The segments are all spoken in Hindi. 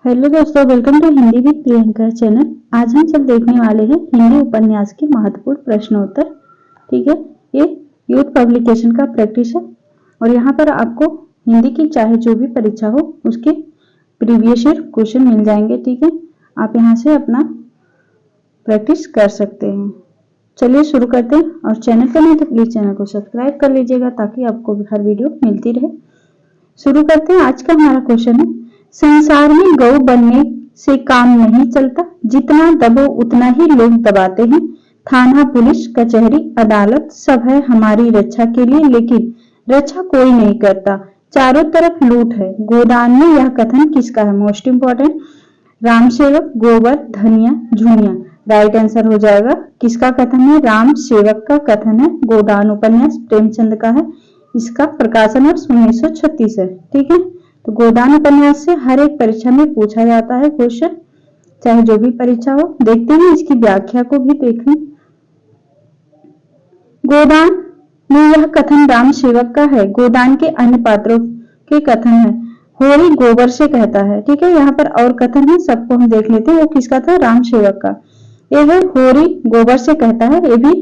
हेलो दोस्तों, welcome to Hindi with Priyanka channel. आज हम सब देखने वाले हैं हिंदी उपन्यास के महत्वपूर्ण प्रश्नोत्तर। ठीक है, ये यूथ पब्लिकेशन का प्रैक्टिस है और यहाँ पर आपको हिंदी की चाहे जो भी परीक्षा हो उसके प्रीवियस ईयर क्वेश्चन मिल जाएंगे। ठीक है, आप यहाँ से अपना प्रैक्टिस कर सकते हैं। चलिए शुरू करते हैं, और चैनल पर नहीं तो प्लीज चैनल को सब्सक्राइब कर लीजिएगा ताकि आपको हर वीडियो मिलती रहे। शुरू करते हैं। आज का हमारा क्वेश्चन है, संसार में गौ बनने से काम नहीं चलता, जितना दबो उतना ही लोग दबाते हैं। थाना, पुलिस, कचहरी, अदालत सब है हमारी रक्षा के लिए, लेकिन रक्षा कोई नहीं करता। चारों तरफ लूट है। गोदान में यह कथन किसका है? Most important. राम सेवक, गोबर, धनिया, झुनिया। राइट आंसर हो जाएगा। किसका कथन है? राम सेवक का कथन है। गोदान उपन्यास प्रेमचंद का है। इसका प्रकाशन वर्ष 1936 है। ठीक है, तो गोदान उपन्यास से हर एक परीक्षा में पूछा जाता है क्वेश्चन, चाहे जो भी परीक्षा हो। देखते हैं इसकी व्याख्या को भी देखें। गोदान में यह कथन राम सेवक का है। गोदान के अन्य पात्रों के कथन है। होरी गोबर से कहता है। ठीक है, यहाँ पर और कथन है, सबको हम देख लेते हैं। वो किसका था? राम सेवक का। ये है होरी गोबर से कहता है। ये भी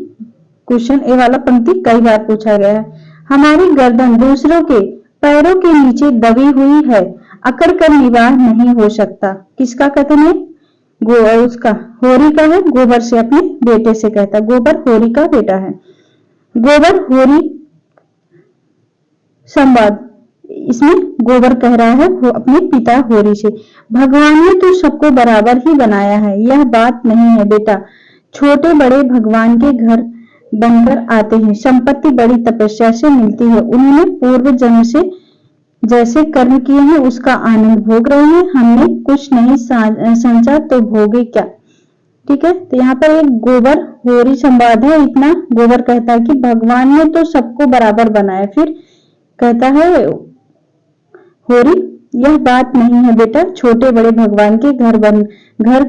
क्वेश्चन, ये वाला पंक्ति कई बार पूछा गया है। हमारी गर्दन दूसरों के पैरों के नीचे दबी हुई है, अकड़ कर निवाह नहीं हो सकता। किसका कथन है? उसका होरी का है। गोबर से अपने बेटे से कहता है। गोबर होरी का बेटा है। गोबर होरी संवाद, इसमें गोबर कह रहा है वो अपने पिता होरी से, भगवान ने तो सबको बराबर ही बनाया है, यह बात नहीं है बेटा। छोटे बड़े भगवान के घर बनकर आते हैं, संपत्ति बड़ी तपस्या से मिलती है। उन्होंने पूर्व जन्म से जैसे कर्म किए हैं उसका आनंद भोग रहे हैं। हमने कुछ नहीं संचा तो भोगे क्या। ठीक है, तो यहाँ पर एक गोबर होरी संवाद है। इतना गोबर कहता है कि भगवान ने तो सबको बराबर बनाया। फिर कहता है होरी, यह बात नहीं है बेटा। छोटे बड़े भगवान के घर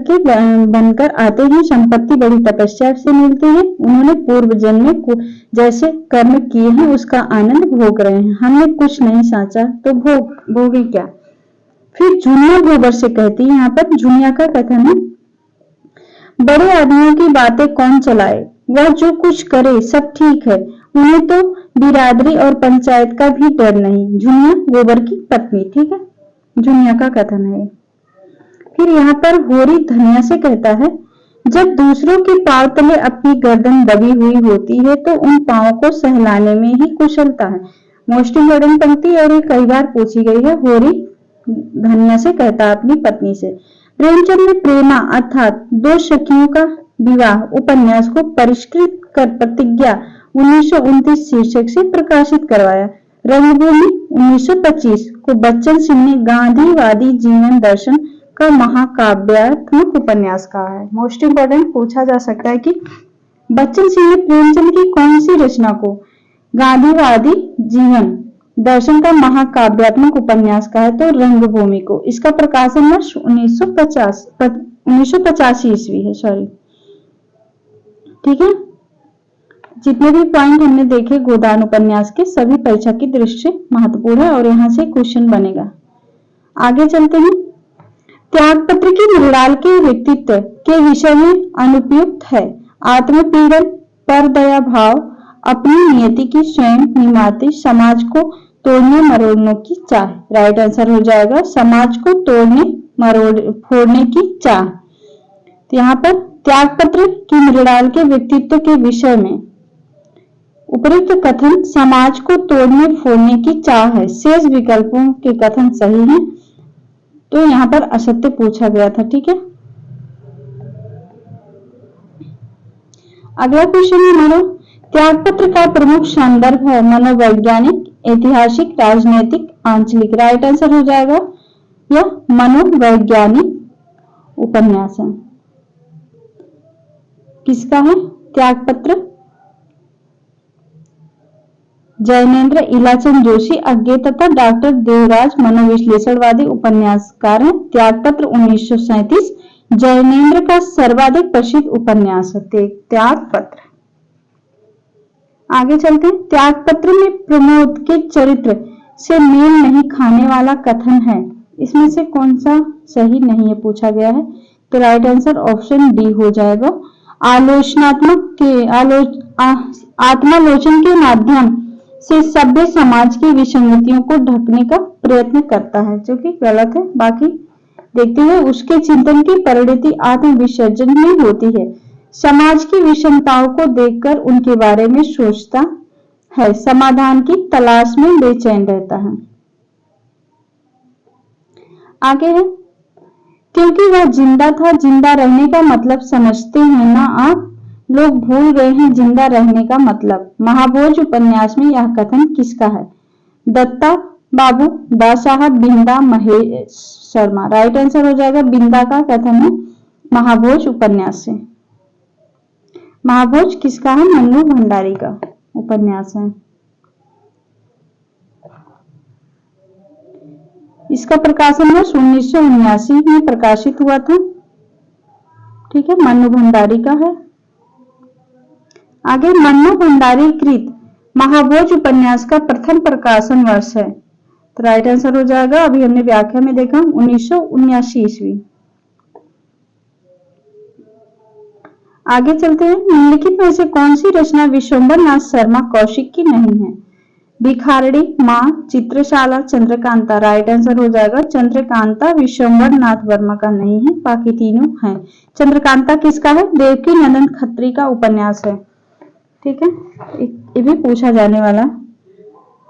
के बनकर आते हैं, संपत्ति बड़ी तपस्या से मिलती है। उन्होंने पूर्व जन्म में जैसे कर्म किए हैं उसका आनंद भोग रहे हैं। हमने कुछ नहीं साचा तो भोगे क्या। फिर झुनिया गोबर से कहती है। यहाँ पर झुनिया का कथन है, बड़े आदमियों की बातें कौन चलाए, वह जो कुछ करे सब ठीक है, उन्हें तो बिरादरी और पंचायत का भी डर नहीं। झुनिया गोबर की पत्नी। ठीक है, झुनिया का कथन है। फिर यहाँ पर होरी धनिया से कहता है, जब दूसरों के पांव तले अपनी गर्दन दबी हुई होती है तो उन पांव को सहलाने में ही कुशलता है। मोस्ट इम्पोर्टेंट पंक्ति और ये कई बार पूछी गई है। होरी धनिया से कहता है अपनी पत्नी से। प्रेमचंद ने प्रेमा अर्थात दो सखियों का विवाह उपन्यास को परिष्कृत कर प्रतिज्ञा 1929 शीर्षक से प्रकाशित करवाया। रंगभूमि 1925 को बच्चन सिंह ने गांधीवादी जीवन दर्शन का महाकाव्यात्मक उपन्यास कहा है। मोस्ट इंपोर्टेंट पूछा जा सकता है कि बच्चन सिंह ने प्रेमचंद की कौन सी रचना को गांधीवादी जीवन दर्शन का महाकाव्यात्मक उपन्यास कहा है? तो रंगभूमि को। इसका प्रकाशन वर्ष 1985 ईस्वी है। सॉरी। ठीक है, जितने भी पॉइंट हमने देखे गोदान उपन्यास के सभी परीक्षा की दृष्टि से महत्वपूर्ण है और यहाँ से क्वेश्चन बनेगा। आगे चलते हैं। त्यागपत्र की मृणाल के व्यक्तित्व के विषय में अनुपयुक्त है। आत्मपीड़न, पर दया भाव, अपनी नियति की स्वयं निमाते, समाज को तोड़ने मरोड़ने की चाह। राइट आंसर हो जाएगा समाज को तोड़ने फोड़ने की चाह। तो यहाँ पर त्यागपत्र की मृणाल के व्यक्तित्व के विषय में उपयुक्त कथन समाज को तोड़ने फोड़ने की चाह है। शेष विकल्पों के कथन सही हैं, तो यहाँ पर असत्य पूछा गया था। ठीक है, अगला क्वेश्चन है हमारा, त्यागपत्र का प्रमुख संदर्भ है मनोवैज्ञानिक, ऐतिहासिक, राजनीतिक, आंचलिक। राइट आंसर हो जाएगा यह मनोवैज्ञानिक उपन्यास है। किसका है? त्यागपत्र जैनेन्द्र इलाचंद जोशी अज्ञे तथा डॉक्टर देवराज मनोविश्लेषणवादी उपन्यासकार हैं। त्यागपत्र 1937 जैनेन्द्र का सर्वाधिक प्रसिद्ध उपन्यास है त्यागपत्र। आगे चलते हैं। त्यागपत्र में प्रमोद के चरित्र से मेल नहीं खाने वाला कथन है। इसमें से कौन सा सही नहीं है पूछा गया है, तो राइट आंसर ऑप्शन डी हो जाएगा। आलोचनात्मक के आत्मालोचन के माध्यम से सभ्य समाज की विसंगतियों को ढकने का प्रयत्न करता है, जो कि गलत है। बाकी देखते हुए उसके चिंतन की परिणति आत्म विसर्जन में होती है। समाज की विषमताओं को देखकर उनके बारे में सोचता है, समाधान की तलाश में बेचैन रहता है। आगे है, क्योंकि वह जिंदा था, जिंदा रहने का मतलब समझते हैं ना आप, लोग भूल गए हैं जिंदा रहने का मतलब। महाभोज उपन्यास में यह कथन किसका है? दत्ता बाबू, दा साहब, बिंदा, महेश शर्मा। राइट आंसर हो जाएगा बिंदा का कथन है महाभोज उपन्यास से। महाभोज किसका है? मन्नू भंडारी का उपन्यास है। इसका प्रकाशन वर्ष 1979 में प्रकाशित हुआ था। ठीक है, मन्नू भंडारी का है। आगे, मन्नू भंडारी कृत महाभोज उपन्यास का प्रथम प्रकाशन वर्ष है, तो राइट आंसर हो जाएगा, अभी हमने व्याख्या में देखा, 1979 ईस्वी। आगे चलते हैं, निम्नलिखित में से कौन सी रचना विश्वंभर नाथ शर्मा कौशिक की नहीं है? भिखारणी, माँ, चित्रशाला, चंद्रकांता। राइट आंसर हो जाएगा चंद्रकांता विश्वंभर नाथ वर्मा का नहीं है, बाकी तीनों हैं। चंद्रकांता किसका है? देवकी नंदन खत्री का उपन्यास है। ठीक है, ये भी पूछा जाने वाला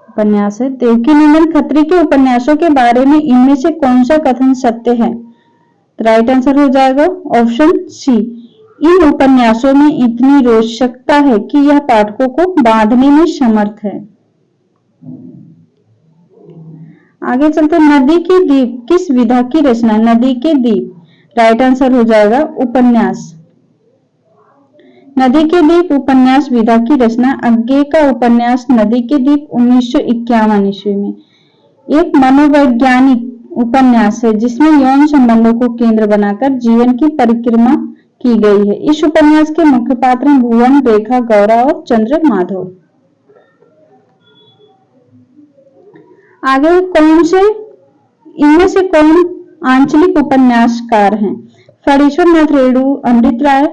उपन्यास है। देवकी नंदन खत्री के उपन्यासों के बारे में इनमें से कौन सा कथन सत्य है? राइट आंसर हो जाएगा ऑप्शन सी, इन उपन्यासों में इतनी रोचकता है कि यह पाठकों को बांधने में समर्थ है। आगे चलते, नदी के द्वीप किस विधा की रचना? नदी के द्वीप राइट आंसर हो जाएगा उपन्यास। नदी के द्वीप उपन्यास विधा की रचना अज्ञे का उपन्यास नदी के द्वीप 1951 ईस्वी में एक मनोवैज्ञानिक उपन्यास है, जिसमें यौन संबंधों को केंद्र बनाकर जीवन की परिक्रमा की गई है। इस उपन्यास के मुख्य पात्र हैं भुवन, रेखा, गौरा और चंद्र माधव। आगे, कौन से इनमें से कौन आंचलिक उपन्यासकार हैं? फणीश्वर नाथ रेणु, अमृत राय,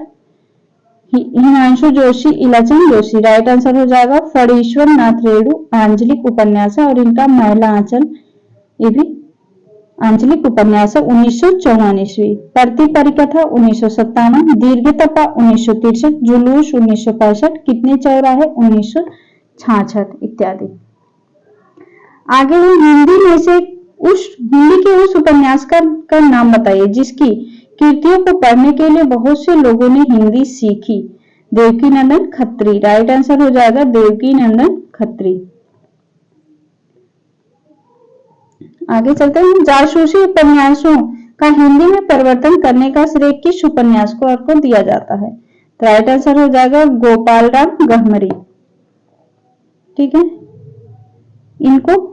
हिमांशु जोशी, इलाचंद जोशी। राइट आंसर हो जाएगा फणीश्वर नाथ रेणु आंचलिक उपन्यास है, और इनका महिला आंचल ये भी आंचलिक उपन्यास है 1954 ईस्वी। परती परिकथा 1957, दीर्घतपा 1963, जुलूस 1965, कितने चौराहे 1966 इत्यादि। आगे हिंदी में से हिंदी के उस उपन्यासकार का नाम बताइए जिसकी कृतियों को पढ़ने के लिए बहुत से लोगों ने हिंदी सीखी। देवकी नंदन खत्री। राइट आंसर हो जाएगा देवकी नंदन खत्री। आगे चलते हैं, जासूसी उपन्यासों का हिंदी में परिवर्तन करने का श्रेय किस उपन्यासकार को दिया जाता है? तो राइट आंसर हो जाएगा गोपाल राम गहमरी। ठीक है, इनको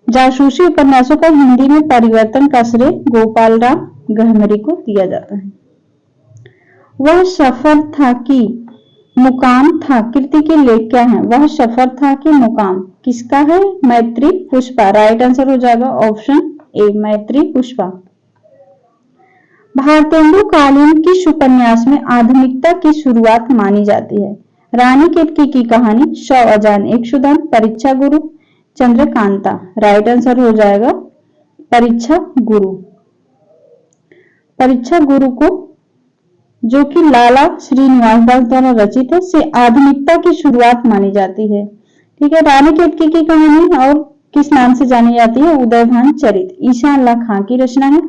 जासूसी उपन्यासों का हिंदी में परिवर्तन का श्रेय गोपाल राम गहमरी को दिया जाता है। वह सफर था कि मुकाम था कृति के लेख क्या है? वह सफर था कि मुकाम किसका है? मैत्री पुष्पा। राइट आंसर हो जाएगा ऑप्शन ए, मैत्री पुष्पा। भारतेंदु कालीन किस उपन्यास में आधुनिकता की शुरुआत मानी जाती है? रानी केतकी की कहानी, 100 अजान एक सुदान, परीक्षा गुरु, चंद्रकांता। राइट आंसर हो जाएगा परीक्षा गुरु। परीक्षा गुरु को, जो कि लाला श्रीनिवास दास द्वारा रचित है, से आधुनिकता की शुरुआत मानी जाती है। ठीक है, रानी केतकी की कहानी और किस नाम से जानी जाती है? उदयभान चरित, ईशा अल्लाह खां की रचना है।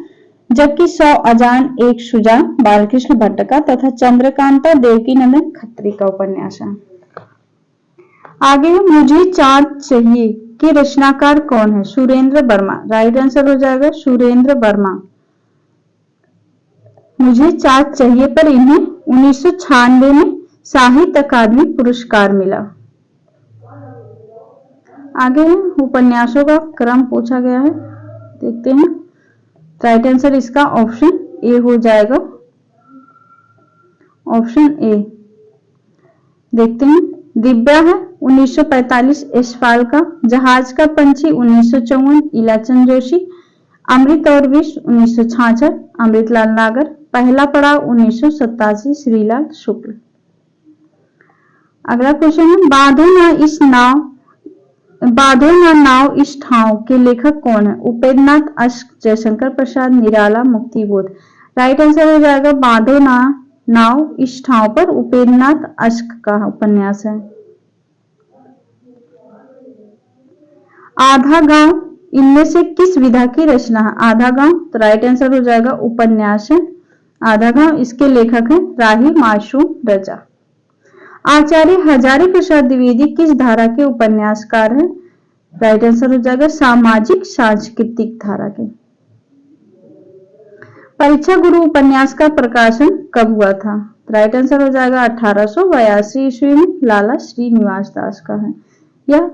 जबकि 100 अजान एक सुजान बालकृष्ण भट्ट का तथा चंद्रकांता देवकी नंदन खत्री का उपन्यास है। आगे, मुझे चाँद चाहिए के रचनाकार कौन है? सुरेंद्र वर्मा। राइट आंसर हो जाएगा सुरेंद्र वर्मा। मुझे चाँद चाहिए पर इन्हें 1996 में साहित्य अकादमी पुरस्कार मिला। आगे उपन्यासों का क्रम पूछा गया है, देखते हैं। राइट आंसर इसका ऑप्शन ए हो जाएगा, ऑप्शन ए। देखते हैं, दिव्या है 1945 यशपाल का, जहाज का पंछी 1954 इलाचंद जोशी, अमृत और विष 1966, अमृतलाल नागर। पहला पड़ाव 1987, श्रीलाल शुक्ल। अगला क्वेश्चन है, बांधो ना नाव इस ठाव के लेखक कौन है? उपेंद्रनाथ अश्क, जयशंकर प्रसाद, निराला, मुक्तिबोध। राइट आंसर हो जाएगा बांधो ना नाव इस ठाव पर उपेंद्रनाथ अश्क का उपन्यास है। आधा गांव इनमें से किस विधा की रचना है? आधा गांव, तो राइट आंसर हो जाएगा उपन्यास है आधा गांव। इसके लेखक हैं राही मासूम रजा। आचार्य हजारी प्रसाद द्विवेदी किस धारा के उपन्यासकार हैं? राइट आंसर हो जाएगा सामाजिक सांस्कृतिक धारा के। परीक्षा गुरु उपन्यास का प्रकाशन कब हुआ था? राइट आंसर हो जाएगा 1882 ईस्वी में, लाला श्रीनिवास दास का है। यह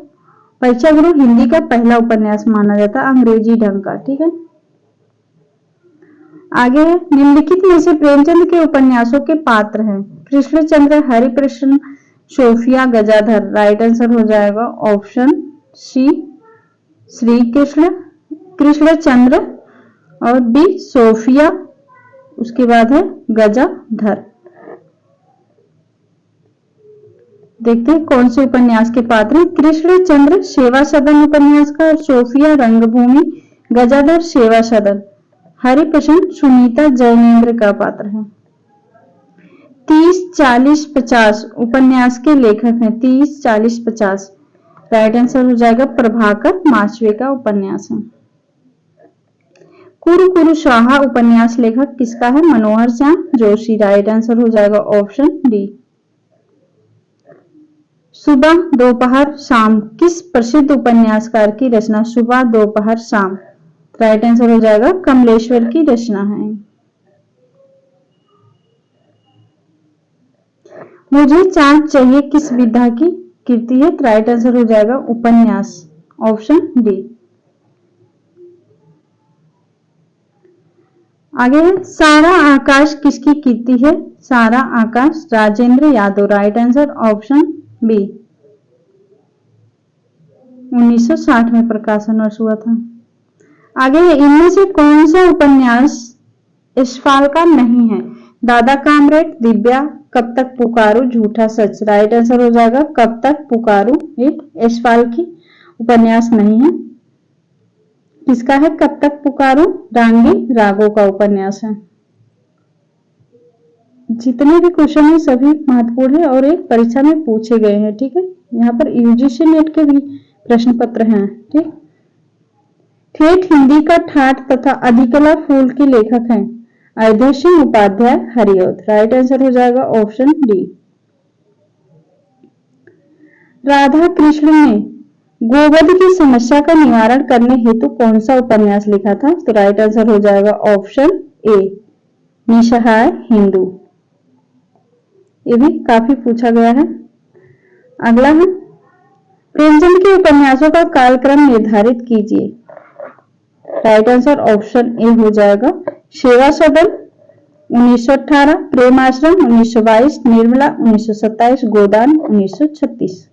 परीक्षा गुरु हिंदी का पहला उपन्यास माना जाता है, अंग्रेजी ढंग का। ठीक है, आगे है, निम्नलिखित में से प्रेमचंद के उपन्यासों के पात्र हैं? Krishnachandra, Hariprasanna, Sophia, Gajadhar. Right answer हो जाएगा ऑप्शन सी, श्री कृष्ण, कृष्णचंद्र और बी सोफिया, उसके बाद है गजाधर। देखते हैं कौन से उपन्यास के पात्र हैं। कृष्णचंद्र सेवा सदन उपन्यास का, सोफिया रंगभूमि, गजाधर सेवा सदन। हरिप्रसन्न सुनीता जैनेन्द्र का पात्र है। 30, 40, 50 उपन्यास के लेखक हैं। 30, 40, 50 राइट आंसर हो जाएगा प्रभाकर माचवे का उपन्यास है। कुरु कुरु स्वाहा उपन्यास लेखक किसका है? मनोहर श्याम जोशी। राइट आंसर हो जाएगा ऑप्शन डी। सुबह दोपहर शाम किस प्रसिद्ध उपन्यासकार की रचना? सुबह दोपहर शाम राइट आंसर हो जाएगा कमलेश्वर की रचना है। मुझे चांद चाहिए किस विधा की कृति है? राइट आंसर हो जाएगा उपन्यास, ऑप्शन डी। आगे है, सारा आकाश किसकी कृति है? Sara Akash Rajendra Yadav. Right answer option B. 1960 में प्रकाशन वर्ष हुआ था। आगे है, इनमें से कौन सा उपन्यास यशपाल का नहीं है? दादा कामरेड, दिव्या, कब तक पुकारूं, झूठा सच। राइट आंसर हो जाएगा कब तक पुकारूं, एक यशपाल की उपन्यास नहीं है। किसका है कब तक पुकारूं? रांगी रागों का उपन्यास है। जितने भी क्वेश्चन है सभी महत्वपूर्ण है और एक परीक्षा में पूछे गए हैं। ठीक है, यहाँ पर यूजीसी नेट के भी प्रश्न पत्र हैं। ठीक, ठेठ हिंदी का ठाठ तथा अधिकला फूल के लेखक हैं अयोध्या सिंह उपाध्याय, हरिऔध। राइट आंसर हो जाएगा ऑप्शन डी। राधा कृष्ण ने गोवध की समस्या का निवारण करने हेतु कौन सा उपन्यास लिखा था? तो राइट आंसर हो जाएगा ऑप्शन ए, निसहाय हिंदू। ये भी काफी पूछा गया है। अगला है, प्रेमचंद के उपन्यासों का कालक्रम निर्धारित कीजिए। राइट आंसर ऑप्शन ए हो जाएगा सेवा सदन 1918, प्रेम आश्रम 1922, निर्मला 1927, गोदान 1936।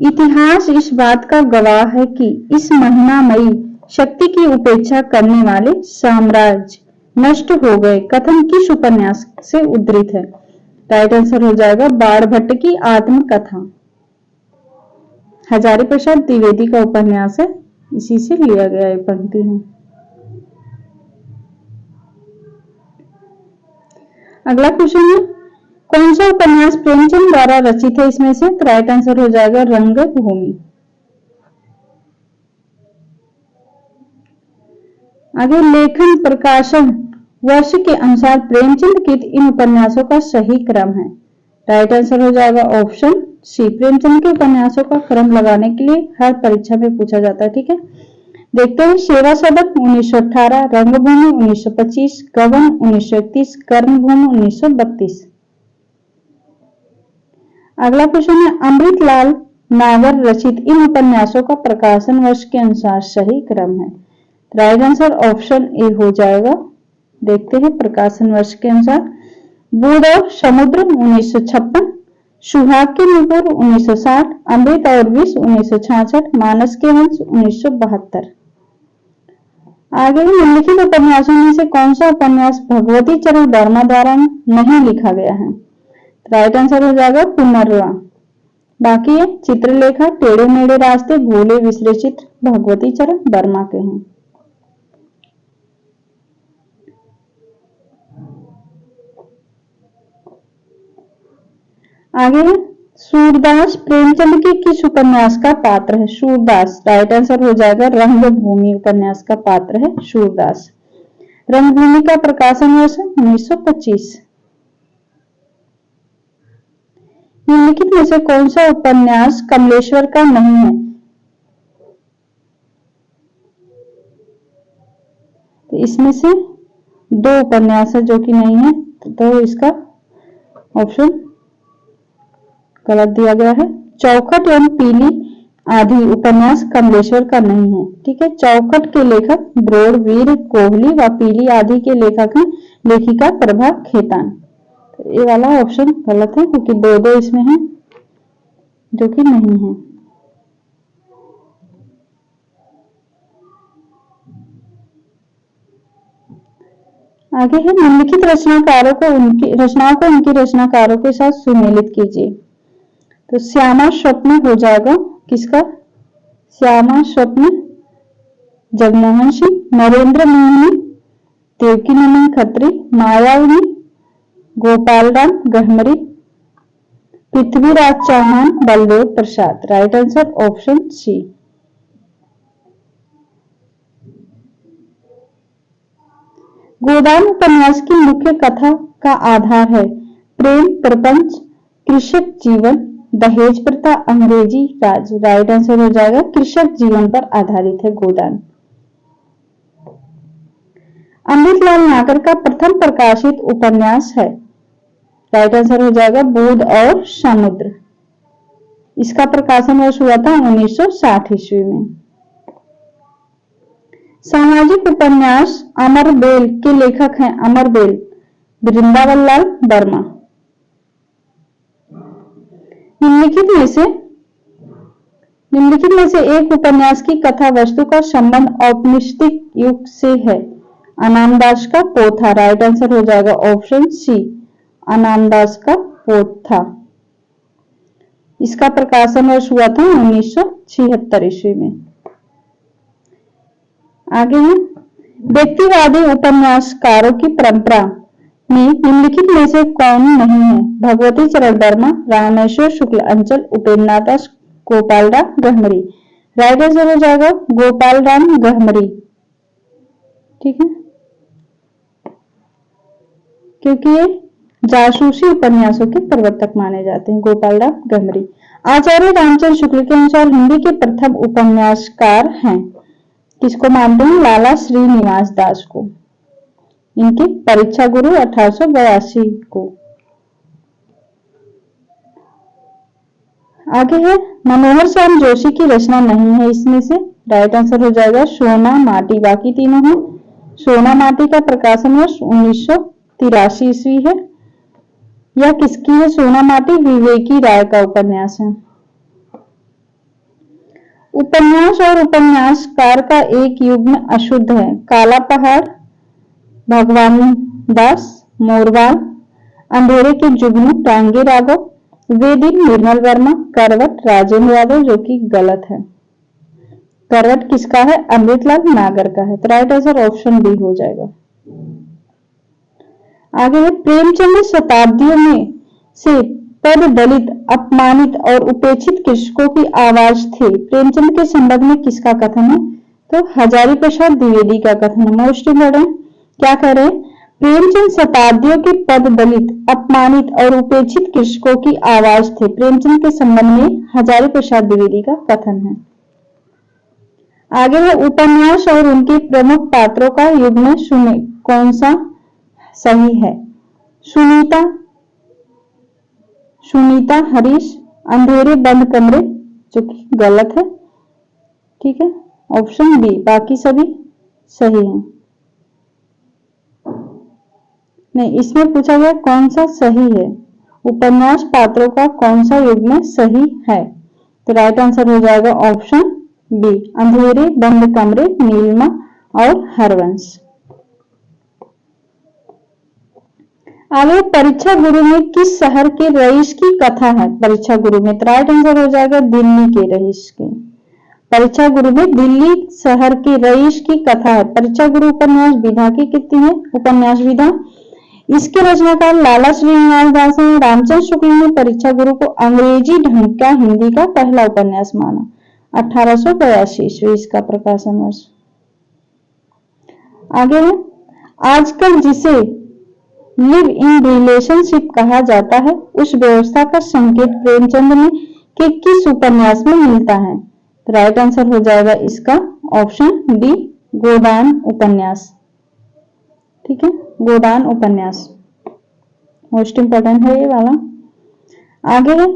इतिहास इस बात का गवाह है कि इस महिमामयी शक्ति की उपेक्षा करने वाले साम्राज्य नष्ट हो गए कथन किस उपन्यास से उद्धृत है? राइट आंसर हो जाएगा बाणभट्ट की आत्मकथा। हजारी प्रसाद द्विवेदी का उपन्यास है, इसी से लिया गया ये पंक्ति है। अगला क्वेश्चन है, कौन सा उपन्यास प्रेमचंद द्वारा रचित है इसमें से? तो राइट आंसर हो जाएगा रंगभूमि। आगे, लेखन प्रकाशन वर्ष के अनुसार प्रेमचंद के इन उपन्यासों का सही क्रम है। राइट आंसर हो जाएगा ऑप्शन सी। प्रेमचंद के उपन्यासों का क्रम लगाने के लिए हर परीक्षा में पूछा जाता है। ठीक है, देखते हैं। सेवा सदन 1918, रंगभूमि 1925, गबन 1931, कर्मभूमि 1932। अगला क्वेश्चन है, अमृतलाल नागर रचित इन उपन्यासों का प्रकाशन वर्ष के अनुसार सही क्रम है। राइट आंसर ऑप्शन ए हो जाएगा। देखते हैं प्रकाशन वर्ष के अनुसार। बूढ़ और समुद्र 1956, सुहाग के नुपुर 1960, अमृत और विष 1966, मानस के वंश 1972। आगे निम्नलिखित उपन्यासों में से कौन सा उपन्यास भगवती चरण वर्मा द्वारा नहीं लिखा गया है? राइट आंसर हो जाएगा पुनर्वा। बाकी है चित्रलेखा, टेढ़े मेढ़े रास्ते, भूले बिसरे चित्र भगवती चरण वर्मा के हैं। आगे है सूरदास प्रेमचंद के किस उपन्यास का पात्र है? सूरदास। राइट आंसर हो जाएगा रंगभूमि उपन्यास का पात्र है सूरदास। रंगभूमि का प्रकाशन वर्ष 1925। निम्नलिखित में से कौन सा उपन्यास कमलेश्वर का नहीं है? तो इसमें से दो उपन्यास है जो कि नहीं है, तो इसका ऑप्शन गलत दिया गया है। चौखट एवं पीली आधी उपन्यास कमलेश्वर का नहीं है। ठीक है, चौखट के लेखक ब्रोड़वीर कोहली व पीली आधी के लेखक हैं लेखिका प्रभा खेतान। तो ये वाला ऑप्शन गलत है क्योंकि दो दो इसमें है जो कि नहीं है। आगे है निम्नलिखित रचनाकारों को उनकी रचनाओं को उनकी रचनाकारों के साथ सुमेलित कीजिए। तो श्यामा स्वप्न हो जाएगा किसका? Shyama Swapna Jagmohan Singh, Narendra Mohini, Devaki Nandan Khatri, Mayavini Gopal Ram Gahmari, Prithviraj Chauhan, Baldev Prasad. Right answer option C. Godan उपन्यास की मुख्य कथा का आधार है प्रेम प्रपंच, कृषक जीवन, दहेज प्रथा, अंग्रेजी राज। राइट आंसर हो जाएगा कृषक जीवन पर आधारित है गोदान। अमृतलाल नागर का प्रथम प्रकाशित उपन्यास है। राइट आंसर हो जाएगा बोध और समुद्र। इसका प्रकाशन वर्ष हुआ था 1960 ईस्वी में। सामाजिक उपन्यास अमर बेल के लेखक हैं अमर बेल, वृंदावन लाल वर्मा। निम्नलिखित में से एक उपन्यास की कथा वस्तु का संबंध औपनिषदिक युग से है। अनामदास का पोथा। राइट आंसर हो जाएगा ऑप्शन सी, अनामदास का पोथा। इसका प्रकाशन वर्ष हुआ था 1976 ईस्वी में। आगे है व्यक्तिवादी उपन्यासकारों की परंपरा में निम्नलिखित में से कौन नहीं है? भगवती चरण वर्मा, रामेश्वर शुक्ल अंचल, उपेंद्र नाथ दास, गोपाल राम गहमरी। राइट आंसर हो जाएगा गोपाल राम गहमरी। ठीक है, क्योंकि ये जासूसी उपन्यासों के प्रवर्तक माने जाते हैं गोपाल राम गहमरी। आचार्य रामचंद्र शुक्ल के अनुसार हिंदी के प्रथम उपन्यासकार हैं। किसको मानते हैं? लाला श्रीनिवास दास को। इनकी परीक्षा गुरु 1882 को। आगे है मनोहर श्याम जोशी की रचना नहीं है इसमें से। राइट आंसर हो जाएगा सोना माटी। बाकी तीनों हैं। सोना माटी का प्रकाशन वर्ष 1983 ईस्वी है। यह किसकी है? सोना माटी विवेकी राय का उपन्यास है। उपन्यास और उपन्यासकार का एक युग्म अशुद्ध है। काला पहाड़, भगवान दास, मोरवाल, अंधेरे के जुगनू, टांगे राघव, वे दिन निर्मल वर्मा, करवट राजेंद्र यादव, जो कि गलत है। करवट किसका है? अमृतलाल नागर का है। तो राइट आंसर ऑप्शन बी हो जाएगा। आगे है प्रेमचंद शताब्दियों में से पर दलित, अपमानित और उपेक्षित कृषकों की आवाज थे। प्रेमचंद के संबंध में किसका कथन है? तो हजारी प्रसाद द्विवेदी का कथन है। मोस्ट इंपोर्टेंट क्या कह रहे हैं? प्रेमचंद शताब्दियों के पद दलित, अपमानित और उपेक्षित कृषकों की आवाज थे। प्रेमचंद के संबंध में हजारी प्रसाद द्विवेदी का कथन है। आगे है उपन्यास और उनके प्रमुख पात्रों का युग्म सुने कौन सा सही है? सुनीता हरीश, अंधेरे बंद कमरे, जो कि गलत है। ठीक है, ऑप्शन बी। बाकी सभी सही हैं। नहीं, इसमें पूछा गया कौन सा सही है, उपन्यास पात्रों का कौन सा युग्म सही है। तो राइट आंसर हो जाएगा ऑप्शन बी, अंधेरे बंद कमरे, नीलिमा और हरवंश। आगे परीक्षा गुरु में किस शहर के रईस की कथा है? परीक्षा गुरु में तो राइट आंसर हो जाएगा दिल्ली के रईस की। परीक्षा गुरु में दिल्ली शहर के रईस की कथा है। परीक्षा गुरु उपन्यास विधा की कितनी है? उपन्यास विधा। इसके रचनाकार लाला श्रीनिवास दास हैं। रामचंद्र शुक्ल ने परीक्षा गुरु को अंग्रेजी ढंग का हिंदी का पहला उपन्यास माना। 1882 ईस्वी इसका प्रकाशन वर्ष। आगे है आजकल जिसे लिव इन रिलेशनशिप कहा जाता है उस व्यवस्था का संकेत प्रेमचंद में के किस उपन्यास में मिलता है? तो राइट आंसर हो जाएगा इसका ऑप्शन डी गोदान उपन्यास। ठीक है, गोदान उपन्यास मोस्ट इंपॉर्टेंट है ये वाला। आगे है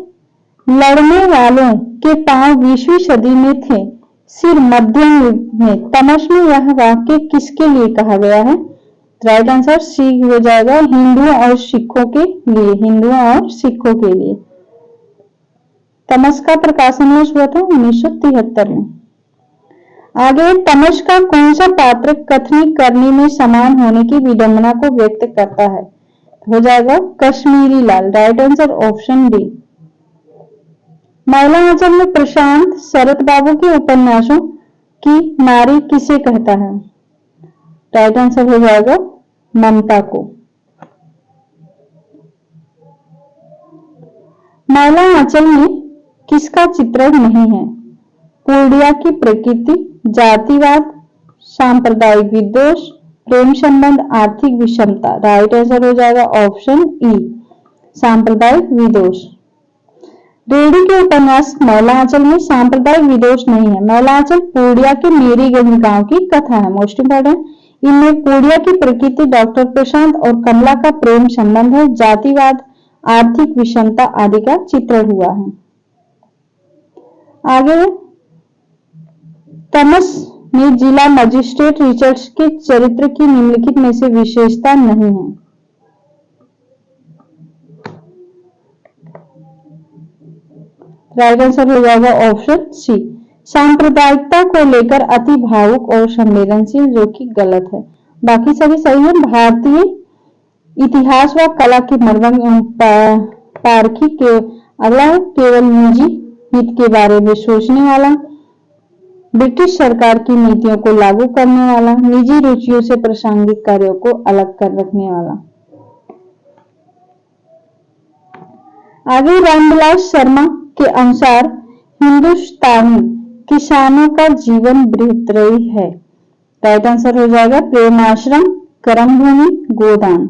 लड़ने वालों के पांव 20वीं सदी में थे, सिर मध्यम युग में। तमस में यह वाक्य किसके लिए कहा गया है? राइट आंसर सी हो जाएगा हिंदुओं और सिखों के लिए। हिंदुओं और सिखों के लिए तमस का प्रकाशन वर्ष हुआ था 1973 में। आगे तमस का कौन सा पात्र कथनी करनी में समान होने की विडंबना को व्यक्त करता है? हो जाएगा Kashmiri Lal. Right answer option D. महिला आंचल में प्रशांत शरत बाबू के उपन्यासों की नारी किसे कहता है? राइट आंसर हो जाएगा ममता को। महिला आंचल में किसका चित्रण नहीं है? पूर्णिया की प्रकृति, जातिवाद, सांप्रदायिक विद्वेष, प्रेम संबंध, आर्थिक विषमता। राइट आंसर हो जाएगा ऑप्शन ई सांप्रदायिक विद्वेष। रेडी के उपन्यास महिला आंचल में सांप्रदायिक विद्वेष नहीं है। महिला आंचल पूर्णिया के मेरीगंज गांव की कथा है। मोस्ट इंपॉर्टेंट इनमें पूर्णिया की प्रकृति, डॉक्टर प्रशांत और कमला का प्रेम संबंध है, जातिवाद, आर्थिक विषमता आदि का चित्रण हुआ है। आगे तमस में जिला मजिस्ट्रेट रिचर्ड्स के चरित्र की निम्नलिखित में से विशेषता नहीं है। राइट आंसर हो जाएगा ऑप्शन सी सांप्रदायिकता को लेकर अति भावुक और संवेदनशील, जो कि गलत है। बाकी सभी सही है। भारतीय इतिहास व कला के मर्मज्ञ पारखी के अगला केवल निजी हित के बारे में सोचने वाला, ब्रिटिश सरकार की नीतियों को लागू करने वाला, निजी रुचियों से प्रासंगिक कार्यों को अलग कर रखने वाला। आगे रामविलास शर्मा के अनुसार हिंदुस्तानी किसानों का जीवन बृहत्रयी है। राइट आंसर हो जाएगा प्रेमाश्रम, कर्मभूमि, गोदान।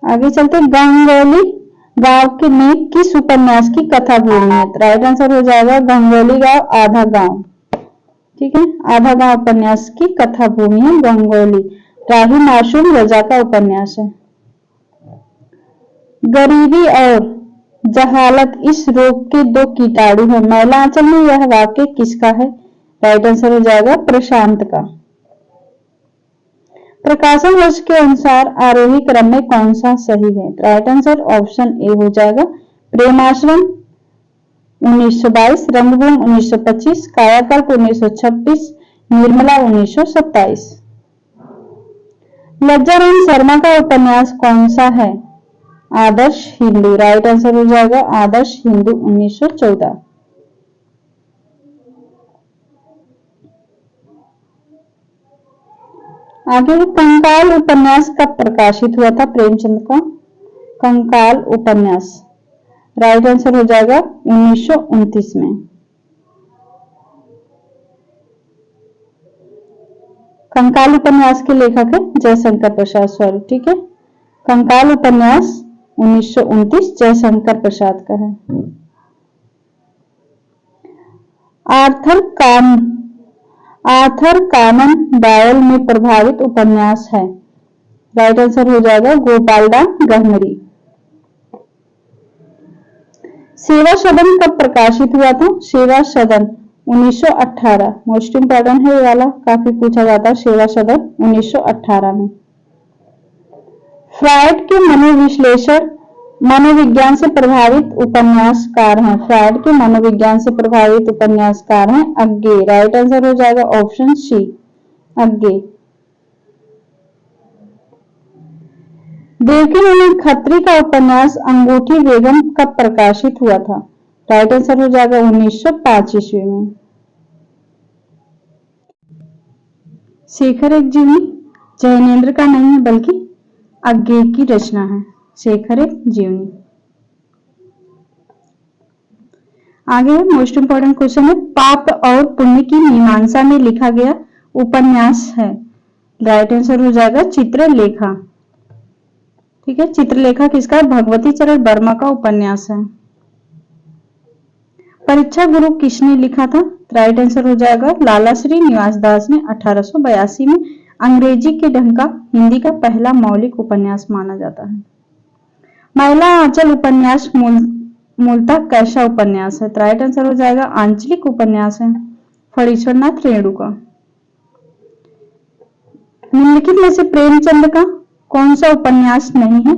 आगे चलते गंगोली गांव के में किस उपन्यास की कथा भूमि है? राइट आंसर हो जाएगा गंगोली गांव आधा गांव। ठीक है, आधा गांव उपन्यास की कथा भूमि है गंगोली। राही मासूम रजा का उपन्यास है। गरीबी और जहालत इस रोग के दो कीटाणु हैं। महिला आंचल में यह वाक्य किसका है? राइट आंसर हो जाएगा प्रशांत का। प्रकाशन वर्ष के अनुसार आरोही क्रम में कौन सा सही है? राइट आंसर ऑप्शन ए हो जाएगा प्रेमाश्रम 1922, रंगभूमि 1925, कायाकल्प 1926, निर्मला 1927। लज्जाराम शर्मा का उपन्यास कौन सा है? आदर्श हिंदू। राइट आंसर हो जाएगा आदर्श हिंदू 1914। आगे कंकाल उपन्यास कब प्रकाशित हुआ था? प्रेमचंद का कंकाल उपन्यास। राइट आंसर हो जाएगा 1929 में। कंकाल उपन्यास के लेखक है जयशंकर प्रसाद। सॉरी, ठीक है, कंकाल उपन्यास 1929 जयशंकर प्रसाद का है। आर्थर कानन डॉयल में प्रभावित उपन्यास है। राइट आंसर हो जाएगा गोपालदा गहमरी। सेवा सदन कब प्रकाशित हुआ था? सेवा सदन 1918। मोस्ट इंपॉर्टेंट है ये वाला, काफी पूछा जाता है। सेवा सदन 1918 में। फ्रायड के मनोविश्लेषण मनोविज्ञान से प्रभावित उपन्यासकार हैं, फ्रायड के मनोविज्ञान से प्रभावित उपन्यासकार हैं अग्गे। राइट आंसर हो जाएगा ऑप्शन सी अग्गे। देवकीनंदन खत्री का उपन्यास अंगूठी बेगम कब प्रकाशित हुआ था? राइट आंसर हो जाएगा 1905 ईस्वी में। शेखर एक जीवनी जैनेन्द्र का नहीं है बल्कि अग्गे की रचना है, शेखर एक जीवनी। आगे मोस्ट इंपोर्टेंट क्वेश्चन है, पाप और पुण्य की मीमांसा में लिखा गया उपन्यास है। राइट आंसर हो जाएगा चित्रलेखा। ठीक है, चित्रलेखा किसका? भगवती चरण वर्मा का उपन्यास है। परीक्षा गुरु किसने लिखा था? राइट आंसर हो जाएगा लाला श्री निवास दास ने 1882 में अंग्रेजी के ढंग का हिंदी का पहला मौलिक उपन्यास माना जाता है। महिला आंचल उपन्यास मूलतः कैसा उपन्यास है? राइट आंसर हो जाएगा आंचलिक उपन्यास है, फणीश्वरनाथ रेणु का। निम्नलिखित में से प्रेमचंद का कौन सा उपन्यास नहीं है?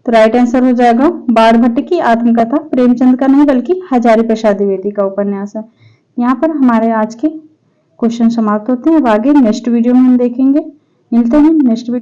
तो राइट आंसर हो जाएगा बाणभट्ट की आत्मकथा, प्रेमचंद का नहीं बल्कि हजारी प्रसाद द्विवेदी का उपन्यास है। यहाँ पर हमारे आज के क्वेश्चन समाप्त होते हैं। अब आगे नेक्स्ट वीडियो में हम देखेंगे। मिलते हैं नेक्स्ट वीडियो।